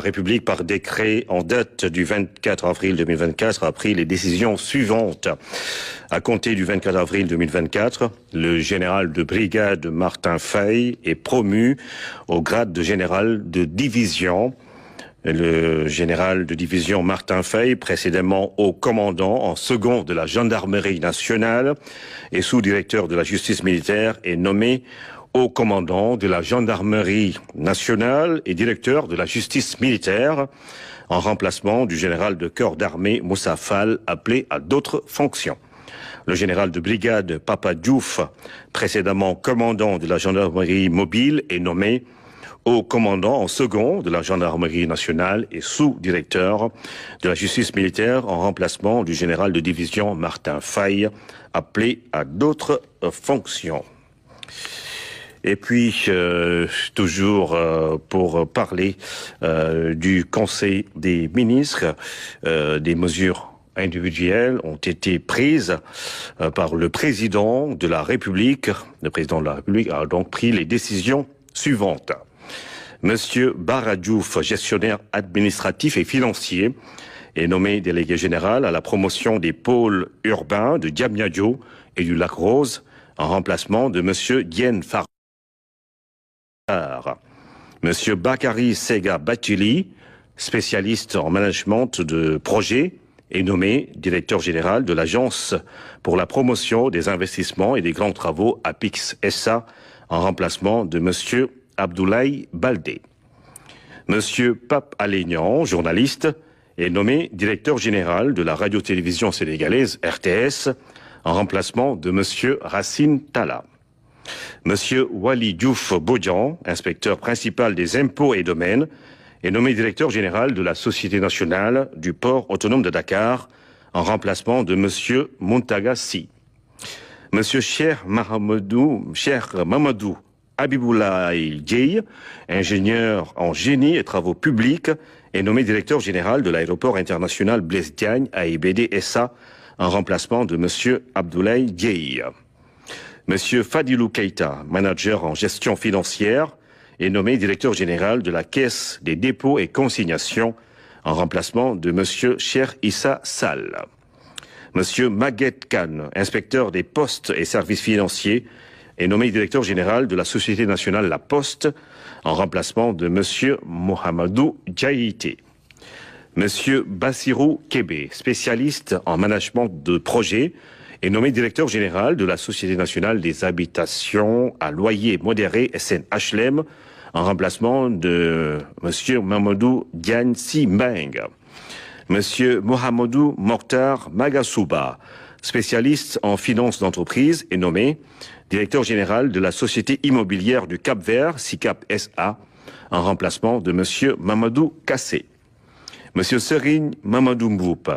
République, par décret en date du 24 avril 2024, a pris les décisions suivantes. À compter du 24 avril 2024, le général de brigade Martin Faye est promu au grade de général de division. Le général de division Martin Faye, précédemment haut commandant en second de la gendarmerie nationale et sous-directeur de la justice militaire, est nommé haut commandant de la gendarmerie nationale et directeur de la justice militaire, en remplacement du général de corps d'armée Moussa Fall, appelé à d'autres fonctions. Le général de brigade Papa Diouf, précédemment commandant de la gendarmerie mobile, est nommé haut commandant en second de la gendarmerie nationale et sous-directeur de la justice militaire, en remplacement du général de division Martin Faye, appelé à d'autres fonctions. Et puis, toujours pour parler du Conseil des ministres, des mesures individuelles ont été prises par le président de la République. Le président de la République a donc pris les décisions suivantes. Monsieur Bara Diouf, gestionnaire administratif et financier, est nommé délégué général à la promotion des pôles urbains de Diamniadio et du Lac Rose, en remplacement de monsieur Diène Farah. Monsieur Bakary Sega Batili, spécialiste en management de projet, est nommé directeur général de l'Agence pour la promotion des investissements et des grands travaux APIX SA, en remplacement de monsieur Abdoulaye Baldé. Monsieur Pape Alénian, journaliste, est nommé directeur général de la radio-télévision sénégalaise RTS, en remplacement de monsieur Racine Talla. Monsieur Wali Diouf Bodian, inspecteur principal des impôts et domaines, est nommé directeur général de la Société nationale du port autonome de Dakar, en remplacement de monsieur Muntaga Sy. Monsieur Cheikh Mamadou Habiboulaye Dieye, ingénieur en génie et travaux publics, est nommé directeur général de l'aéroport international Blaise Diagne AIBD SA, en remplacement de monsieur Abdoulaye Dieye. Monsieur Fadilou Keita, manager en gestion financière, est nommé directeur général de la Caisse des dépôts et consignations, en remplacement de monsieur Cheikh Issa Sall. Monsieur Maguette Khan, inspecteur des postes et services financiers, est nommé directeur général de la Société nationale La Poste, en remplacement de monsieur Mohamedou Diaïté. Monsieur Bassirou Kébé, spécialiste en management de projet, est nommé directeur général de la Société nationale des habitations à loyer modéré SNHLM, en remplacement de monsieur Mamadou Diagne Simbeng. Monsieur Mohamedou Mokhtar Magasouba, spécialiste en finances d'entreprise, est nommé directeur général de la Société immobilière du Cap-Vert, SICAP SA, en remplacement de monsieur Mamadou Kassé. Monsieur Serigne Mamadou Mboup,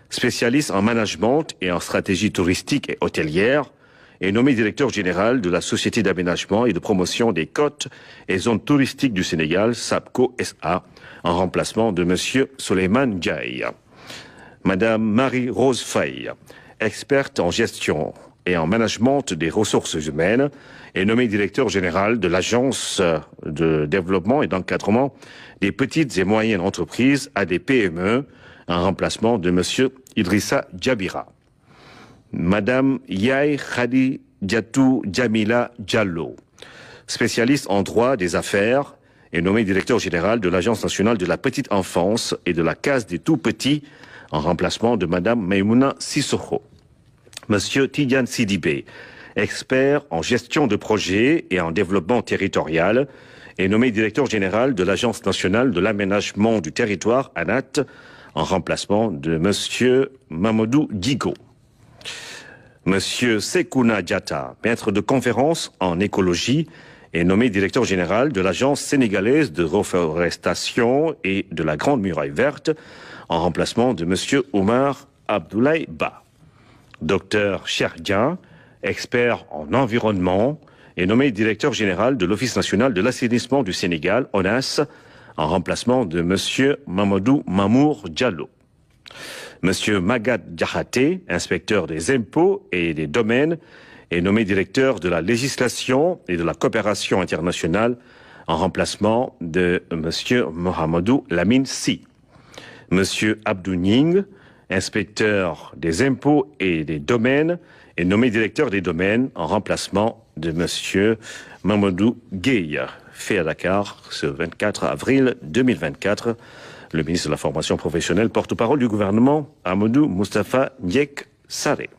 spécialiste en management et en stratégie touristique et hôtelière, est nommé directeur général de la Société d'aménagement et de promotion des côtes et zones touristiques du Sénégal, SAPCO SA, en remplacement de monsieur Souleymane Ndiaye. Madame Marie-Rose Faye, experte en gestion et en management des ressources humaines, est nommé directeur général de l'Agence de développement et d'encadrement des petites et moyennes entreprises ADPME, en remplacement de monsieur Idrissa Djabira. Madame Yaye Khadi Diatou Djamila Diallo, spécialiste en droit des affaires, est nommé directeur général de l'Agence nationale de la petite enfance et de la case des tout-petits, en remplacement de madame Maïmouna Sissoko. Monsieur Tidiane Sidibé, expert en gestion de projets et en développement territorial, est nommé directeur général de l'Agence nationale de l'aménagement du territoire, ANAT, en remplacement de monsieur Mamadou Digo. Monsieur Sekouna Diatta, maître de conférence en écologie, est nommé directeur général de l'Agence sénégalaise de reforestation et de la Grande Muraille Verte, en remplacement de monsieur Omar Abdoulaye Ba. Docteur Cherdian, expert en environnement, est nommé directeur général de l'Office national de l'assainissement du Sénégal, ONAS, en remplacement de monsieur Mamadou Mamour Diallo. Monsieur Magat Diakhaté, inspecteur des impôts et des domaines, est nommé directeur de la législation et de la coopération internationale, en remplacement de monsieur Mohamedou Lamine Sy. Monsieur Abdou Ning, inspecteur des impôts et des domaines, est nommé directeur des domaines en remplacement de monsieur Mamadou Gueye, fait à Dakar ce 24 avril 2024. Le ministre de la formation professionnelle, porte-parole du gouvernement, Amadou Moustapha Ndiek Sarré.